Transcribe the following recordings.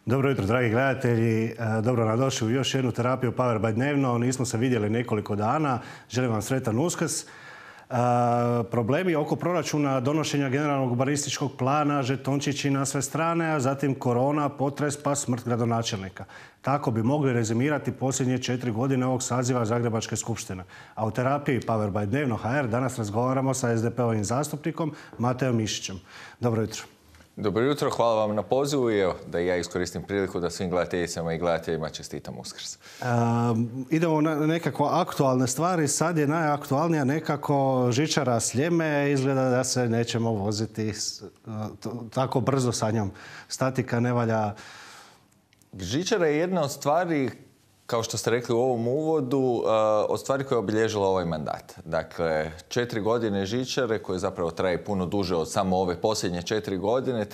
Dobro jutro, dragi gledatelji. Dobro nam došli u još jednu terapiju Power by dnevno. Nismo se vidjeli nekoliko dana. Želim vam sretan Uskrs. Problemi oko proračuna, donošenja generalnog urbanističkog plana, žetončići na sve strane, a zatim korona, potres pa smrt gradonačelnika. Tako bi mogli rezimirati posljednje 4 godine ovog saziva Zagrebačke skupštine. A u terapiji Power by dnevno HR danas razgovaramo sa SDP-ovim zastupnikom Matejom Mišićem. Dobro jutro. Dobro jutro, hvala vam na pozivu i evo da ja iskoristim priliku da svim gledateljicama i gledateljima čestitam Uskrs. Idemo na nekako aktualne stvari. Sad je najaktualnija nekako žičara Sljeme. Izgleda da se nećemo voziti tako brzo sa njom. Statika ne valja. Žičara je jedna od stvari, kao što ste rekli u ovom uvodu, od stvari koja je obilježila ovaj mandat. Dakle, 4 godine žičare, koje zapravo traje puno duže od samo ove posljednje 4 godine,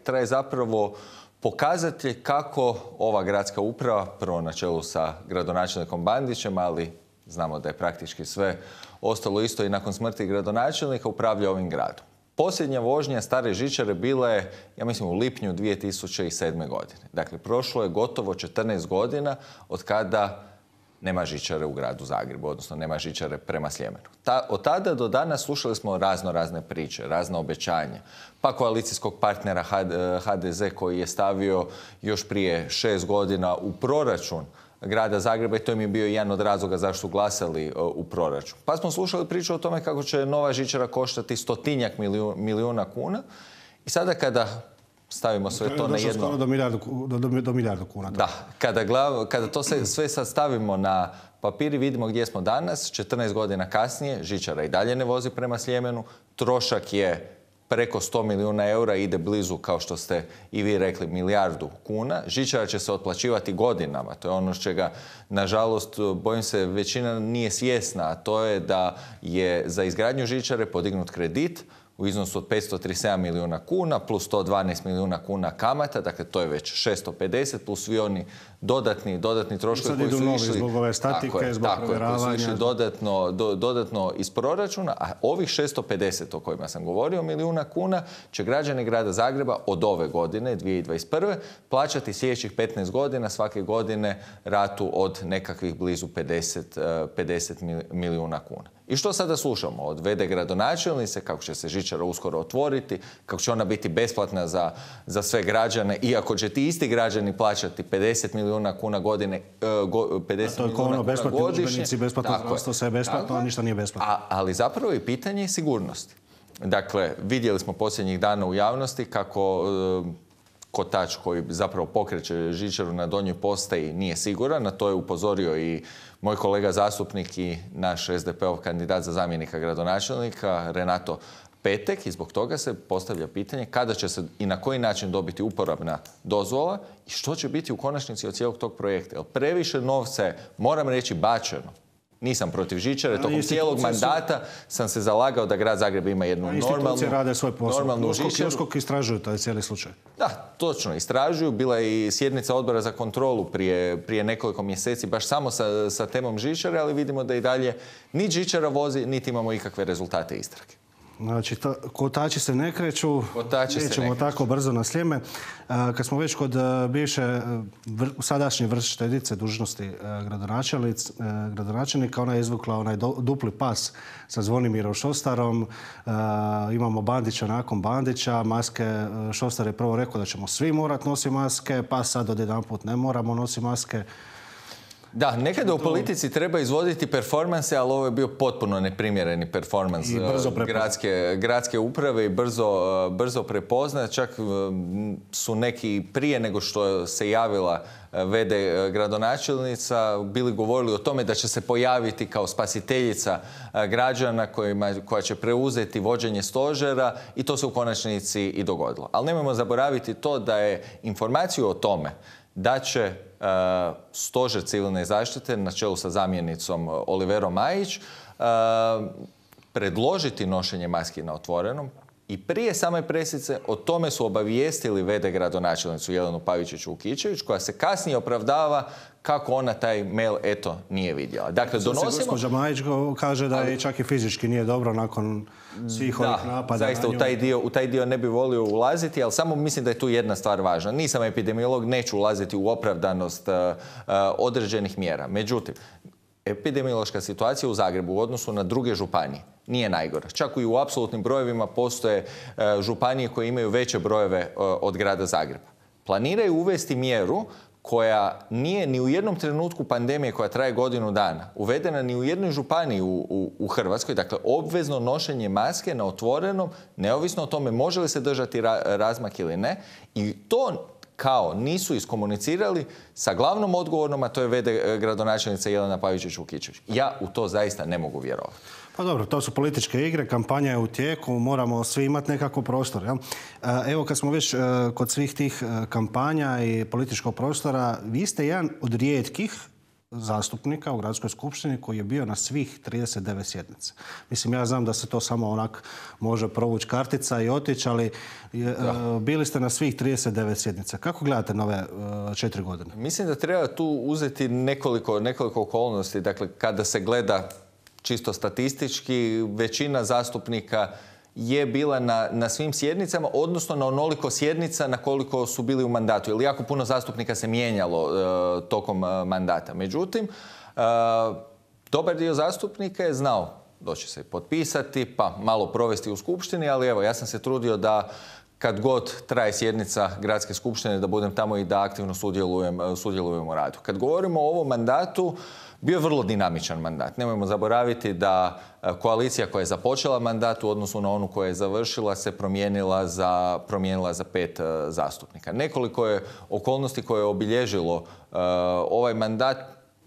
traje zapravo pokazatelj kako ova gradska uprava, prvo na čelu sa gradonačelnikom Bandićem, ali znamo da je praktički sve ostalo isto i nakon smrti gradonačelnika, upravlja ovim gradom. Posljednja vožnja stare žičare bila je, ja mislim, u lipnju 2007. godine. Dakle, prošlo je gotovo 14 godina od kada nema žičare u gradu Zagrebu, odnosno nema žičare prema Sljemenu. Od tada do danas slušali smo razne priče, razna obećanja. Pa koalicijskog partnera HDZ koji je stavio još prije 6 godina u proračun grada Zagreba i to im je bio jedan od razloga zašto su glasali u proračun. Pa smo slušali priču o tome kako će nova žičara koštati 100 milijuna kuna i sada kada stavimo sve to na jedno... Skoro do milijardu kuna. Da, kada to sve sad stavimo na papiri, vidimo gdje smo danas. 14 godina kasnije, žičara i dalje ne vozi prema Sljemenu. Trošak je preko 100 milijuna eura, ide blizu, kao što ste i vi rekli, milijardu kuna. Žičara će se otplaćivati godinama. To je ono čega, nažalost, bojim se, većina nije svjesna, a to je da je za izgradnju žičare podignut kredit u iznosu od 537 milijuna kuna plus 112 milijuna kuna kamata, dakle to je već 650 plus svi oni dodatni troškovi koji su išli zbog ove statike, zbog provjeravanja. Koji su išli dodatno iz proračuna, a ovih 650 o kojima sam govorio milijuna kuna će građani grada Zagreba od ove godine, 2021. plaćati sljedećih 15 godina, svake godine ratu od nekakvih blizu 50 milijuna kuna. I što sada slušamo? Od v.d. gradonačelnice, kako će se žičara uskoro otvoriti, kako će ona biti besplatna za sve građane, iako će ti isti građani plaćati 50 milijuna kuna godine, 50 milijuna kuna godišnje. Udžbenici, besplatno zdravstvo, sve je besplatno, a ništa nije besplatno. Ali zapravo je pitanje sigurnosti. Dakle, vidjeli smo posljednjih dana u javnosti kako kotač koji zapravo pokreće žičaru na Donjoj postaji nije siguran. Na to je upozorio i moj kolega zastupnik i naš SDP-ov kandidat za zamjenika gradonačelnika Renato Petek i zbog toga se postavlja pitanje kada će se i na koji način dobiti uporabna dozvola i što će biti u konačnici od cijelog tog projekta. Jer previše novca je, moram reći, bačeno. Nisam protiv žičare, tokom cijelog mandata sam se zalagao da grad Zagreb ima jednu normalnu žičaru. USKOK istražuju taj cijeli slučaj. Da, točno, istražuju. Bila je i sjednica odbora za kontrolu prije nekoliko mjeseci, baš samo sa temom žičare, ali vidimo da i dalje ni žičara vozi, niti imamo ikakve rezultate istrage. Znači, kotači se ne kreću, nećemo tako brzo na Sljeme. Kad smo već kod bivše sadašnje vršiteljice dužnosti gradonačelnika, ona je izvukla onaj dupli pas sa Zvonimirom Šostarom. Imamo Bandića nakon Bandića, maske. Šostar je prvo rekao da ćemo svi morati nositi maske, pa sad odjedanput ne moramo nositi maske. Da, nekada u politici treba izvoditi performanse, ali ovo je bio potpuno neprimjereni performans gradske uprave i brzo prepoznat. Čak su neki prije nego što se javila v.d. gradonačelnica bili govorili o tome da će se pojaviti kao spasiteljica građana koja će preuzeti vođenje stožera i to se u konačnici i dogodilo. Ali nemojmo zaboraviti to da je informaciju o tome da će stožer civilne zaštite na čelu sa zamjenicom Oliverom Majić predložiti nošenje maski na otvorenom I prije same presice o tome su obavijestili v.d. gradonačelnicu Jelenu Pavičić-Vukičević, koja se kasnije opravdava kako ona taj mail, eto, nije vidjela. Dakle, donosimo... Gospođa Majić kaže da je čak i fizički nije dobro nakon svih ovih napada. Zaista u taj dio ne bi volio ulaziti, ali samo mislim da je tu jedna stvar važna. Nisam epidemiolog, neću ulaziti u opravdanost određenih mjera. Međutim, epidemiološka situacija u Zagrebu u odnosu na druge županije nije najgora. Čak i u apsolutnim brojevima postoje županije koje imaju veće brojeve od grada Zagreba. Planiraju uvesti mjeru koja nije ni u jednom trenutku pandemije koja traje godinu dana uvedena ni u jednoj županiji u Hrvatskoj. Dakle, obvezno nošenje maske na otvorenom, neovisno o tome može li se držati razmak ili ne. I to kao nisu iskomunicirali sa glavnom odgovornom, a to je v.d. gradonačelnica Jelena Pavičić-Vukičević. Ja u to zaista ne mogu vjerovati. Pa dobro, to su političke igre, kampanja je u tijeku, moramo svi imati nekako prostor. Ja? Evo, kad smo već kod svih tih kampanja i političkog prostora, vi ste jedan od rijetkih zastupnika u Gradskoj skupštini koji je bio na svih 39 sjednica. Mislim, ja znam da se to samo onak može provući kartica i otići, ali bili ste na svih 39 sjednica. Kako gledate na ove 4 godine? Mislim da treba tu uzeti nekoliko okolnosti. Dakle, kada se gleda čisto statistički, većina zastupnika je bila na svim sjednicama, odnosno na onoliko sjednica na koliko su bili u mandatu. Jer jako puno zastupnika se mijenjalo tokom mandata. Međutim, dobar dio zastupnika je znao doći se potpisati, pa malo provesti u skupštini, ali evo, ja sam se trudio da kad god traje sjednica Gradske skupštine, da budem tamo i da aktivno sudjelujem u radu. Kad govorimo o ovom mandatu, bio je vrlo dinamičan mandat. Nemojmo zaboraviti da koalicija koja je započela mandat u odnosu na onu koja je završila se promijenila za 5 zastupnika. Nekoliko je okolnosti koje je obilježilo ovaj mandat.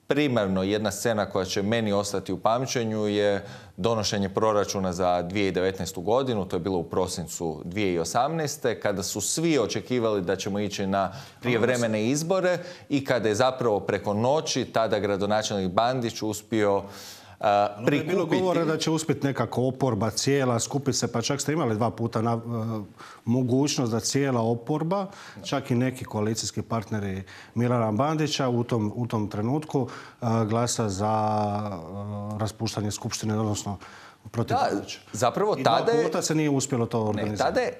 Primarno jedna scena koja će meni ostati u pamćenju je donošenje proračuna za 2019. godinu. To je bilo u prosincu 2018. kada su svi očekivali da ćemo ići na prijevremene izbore i kada je zapravo preko noći tada gradonačelnik Bandić uspio prikupiti... Je bilo govora da će uspjeti nekako oporba cijela, skupiti se, pa čak ste imali 2 puta mogućnost da cijela oporba, čak i neki koalicijski partneri Milana Bandića u tom trenutku glasa za raspuštanje skupštine, odnosno protiv Bandića. Zapravo I tada 2 puta se nije uspjelo to organizirati.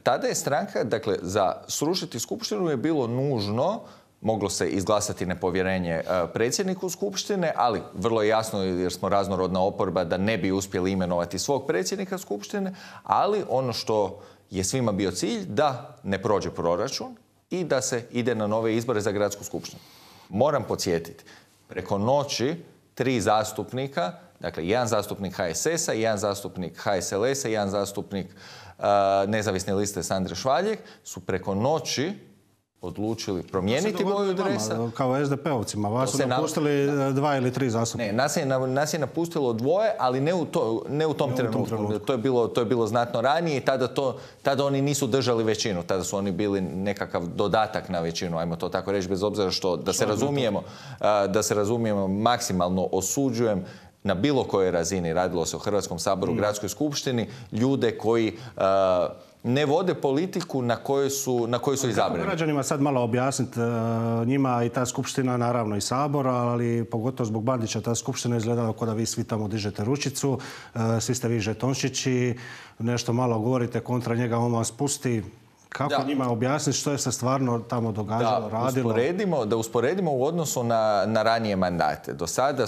Tada je stranka, dakle, za srušiti skupštinu je bilo nužno, moglo se izglasati nepovjerenje predsjedniku skupštine, ali vrlo je jasno, jer smo raznorodna oporba, da ne bi uspjeli imenovati svog predsjednika skupštine, ali ono što je svima bio cilj, da ne prođe proračun i da se ide na nove izbore za Gradsku skupštinu. Moram podsjetiti, preko noći 3 zastupnika, dakle 1 zastupnik HSS-a, 1 zastupnik HSLS-a, 1 zastupnik nezavisne liste Sandre Švaljeg, su preko noći odlučili promijeniti boju dresa. Kao SDP-ovcima. Vas su napustili 2 ili 3 zastupnika. Ne, nas je napustilo 2, ali ne u tom trenutku. To je bilo znatno ranije i tada oni nisu držali većinu. Tada su oni bili nekakav dodatak na većinu, ajmo to tako reći, bez obzira što, da se razumijemo, maksimalno osuđujem na bilo kojoj razini, radilo se o Hrvatskom saboru, Gradskoj skupštini, ljude koji ne vode politiku na kojoj su izabrani. Građanima sad malo objasniti, njima i ta skupština, naravno i Sabor, ali pogotovo zbog Bandića ta skupština izgleda kao da vi svi tamo dižete ručicu, svi ste vi žetončići, nešto malo govorite kontra njega, on vas pusti. Kako njima objasniti što je se stvarno tamo događalo, radilo? Da usporedimo u odnosu na ranije mandate. Do sada,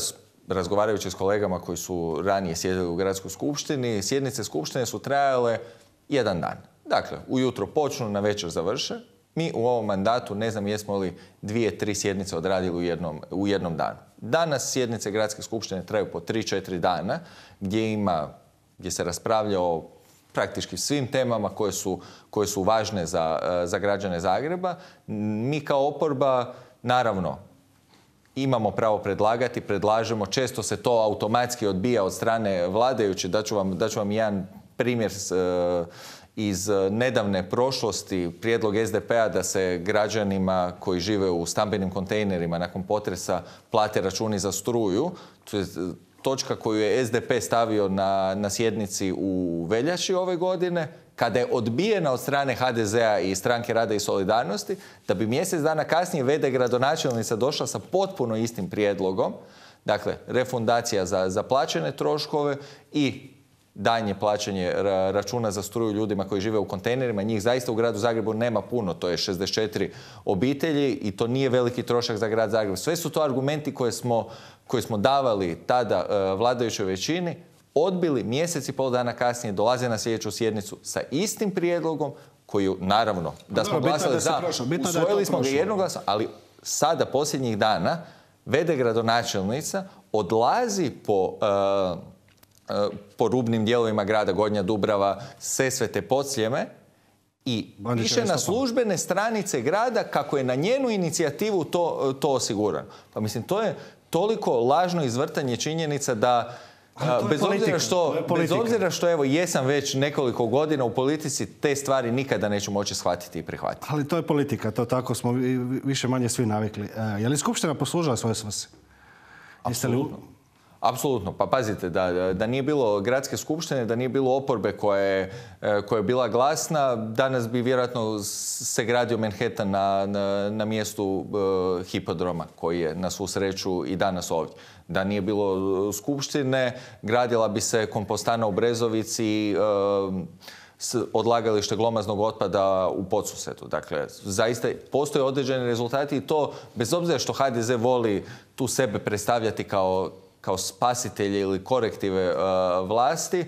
razgovarajući s kolegama koji su ranije sjedili u Gradskoj skupštini, sjednice skupštine su trajale 1 dan. Dakle, ujutro počnu, na večer završe. Mi u ovom mandatu ne znam jesmo li 2-3 sjednice odradili u jednom danu. Danas sjednice Gradske skupštine traju po 3-4 dana gdje se raspravlja o praktički svim temama koje su važne za građane Zagreba. Mi kao oporba, naravno, imamo pravo predlagati, predlažemo. Često se to automatski odbija od strane vladajućih. Daću vam jedan primjer iz nedavne prošlosti, prijedlog SDP-a da se građanima koji žive u stambenim kontejnerima nakon potresa plate računi za struju. točka koju je SDP stavio na sjednici u veljači ove godine, kada je odbijena od strane HDZ-a i Stranke rada i solidarnosti, da bi mjesec dana kasnije v.d. gradonačelnica došla sa potpuno istim prijedlogom, dakle, refundacija za plaćene troškove i daljnje plaćanje računa za struju ljudima koji žive u kontejnerima. Njih zaista u gradu Zagrebu nema puno, to je 64 obitelji i to nije veliki trošak za grad Zagreb. Sve su to argumenti koje smo davali tada vladajućoj većini, odbili, mjesec i pol dana kasnije dolaze na sljedeću sjednicu sa istim prijedlogom koji, naravno, da smo glasali za, usvojili smo ga jednoglasno, ali sada, posljednjih dana, v.d. gradonačelnica odlazi po rubnim dijelovima grada Gornja Dubrava, Sesvete, Podsljeme i piše na službene stranice grada kako je na njenu inicijativu to osigurano. Pa mislim, to je toliko lažno izvrtanje činjenica da bez obzira što evo jesam već nekoliko godina u politici, te stvari nikada neću moći shvatiti i prihvatiti. Ali to je politika, to tako smo više manje svi navikli. Je li Skupština poslužila svoje svrsi? Apsolutno. Apsolutno. Pa pazite, da nije bilo gradske skupštine, da nije bilo oporbe koja je bila glasna, danas bi vjerojatno se gradio Manhattan na mjestu hipodroma, koji je na svu sreću i danas ovdje. Da nije bilo skupštine, gradila bi se kompostana u Brezovici, odlagalište glomaznog otpada u Podsusetu. Dakle, zaista postoje određeni rezultati i to, bez obzira što HDZ voli tu sebe predstavljati kao spasitelje ili korektive vlasti,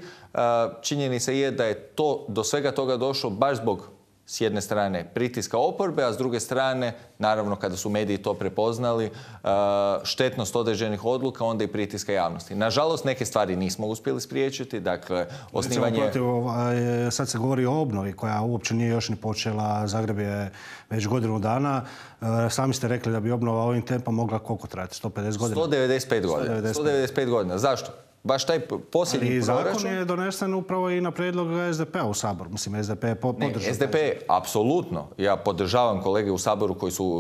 činjenica je da je to do svega toga došlo baš zbog, s jedne strane, pritiska oporbe, a s druge strane, naravno, kada su mediji to prepoznali, štetnost određenih odluka, onda i pritiska javnosti. Nažalost, neke stvari nismo uspjeli spriječiti, dakle, osnivanje... Sad se govori o obnovi koja uopće nije još ni počela, Zagreb je već godinu dana. Sami ste rekli da bi obnova ovim tempom mogla koliko trajati? 150 godina? 195 godina. 195 godina. Zašto? Baš taj posljednji proračun... Ali zakon je donesen upravo i na prijedlog SDP-a u Saboru. Mislim, SDP je podržao. SDP, apsolutno. Ja podržavam kolege u Saboru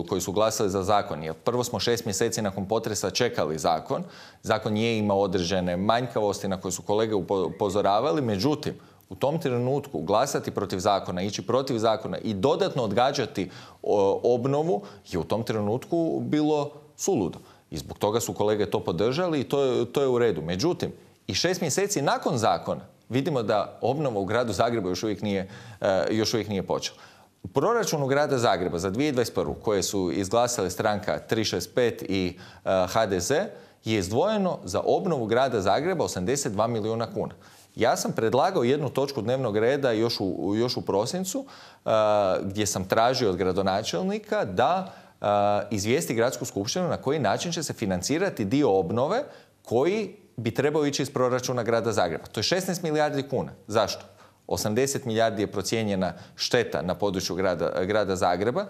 koji su glasali za zakon. Jer prvo smo 6 mjeseci nakon potresa čekali zakon. Zakon je imao određene manjkavosti na koje su kolege upozoravali. Međutim, u tom trenutku glasati protiv zakona, ići protiv zakona i dodatno odgađati obnovu je u tom trenutku bilo suludo. I zbog toga su kolege to podržali i to je u redu. Međutim, i 6 mjeseci nakon zakona vidimo da obnova u gradu Zagrebu još uvijek nije počela. U proračunu grada Zagreba za 2021. koje su izglasale stranka 365 i HDZ je izdvojeno za obnovu grada Zagreba 82 milijuna kuna. Ja sam predlagao jednu točku dnevnog reda još u prosincu gdje sam tražio od gradonačelnika da izvijesti gradsku skupštinu na koji način će se financirati dio obnove koji bi trebao ići iz proračuna grada Zagreba. To je 16 milijardi kuna. Zašto? 80 milijardi je procijenjena šteta na području grada Zagreba.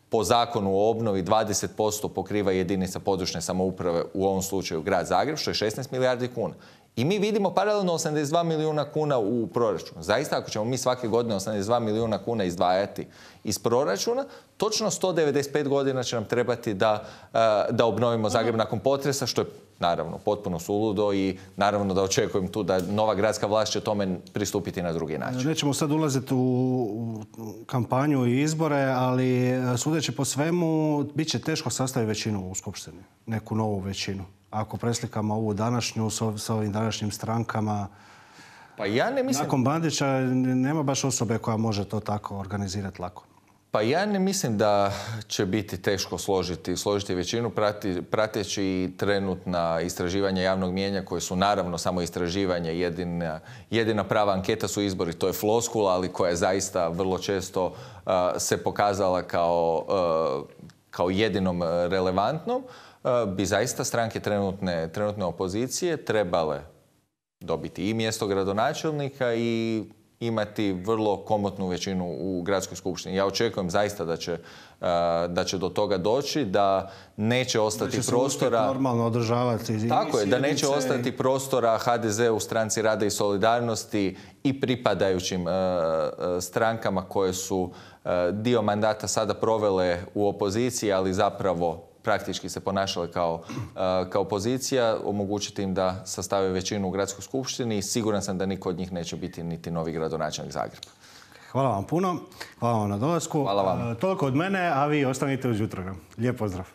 Po zakonu o obnovi 20% pokriva jedinica područne samouprave, u ovom slučaju grad Zagreb, što je 16 milijardi kuna. I mi vidimo paralelno 82 milijuna kuna u proračunu. Zaista, ako ćemo mi svake godine 82 milijuna kuna izdvajati iz proračuna, točno 195 godina će nam trebati da obnovimo Zagreb nakon potresa, što je naravno potpuno suludo i naravno da očekujem tu da nova gradska vlast će tome pristupiti na drugi način. Nećemo sad ulaziti u kampanju i izbore, ali sudeći po svemu, bit će teško sastaviti većinu u skupštini, neku novu većinu. Ako preslikamo ovu današnju s ovim današnjim strankama, pa ja ne mislim... Nakon Bandića nema baš osobe koja može to tako organizirati lako. Pa ja ne mislim da će biti teško složiti većinu prateći trenutna istraživanja javnog mijenja koje su naravno samo istraživanja. Jedina prava anketa su izbori. To je floskula, ali koja je zaista vrlo često se pokazala kao jedinom relevantnom. Bi zaista stranke trenutne opozicije trebale dobiti i mjesto gradonačelnika i imati vrlo komotnu većinu u gradskoj skupštini. Ja očekujem zaista da će do toga doći, da neće ostati prostora... normalno održavati. Tako je, da neće ostati prostora HDZ-u, Stranci rada i solidarnosti i pripadajućim strankama koje su dio mandata sada provele u opoziciji, ali zapravo praktički se ponašale kao pozicija, omogućiti im da sastave većinu u gradskoj skupštini i siguran sam da niko od njih neće biti niti novi gradonačelnik Zagreba. Hvala vam puno, hvala vam na dolasku. Hvala vam. Toliko od mene, a vi ostanite uz Jutrogram. Lijep pozdrav.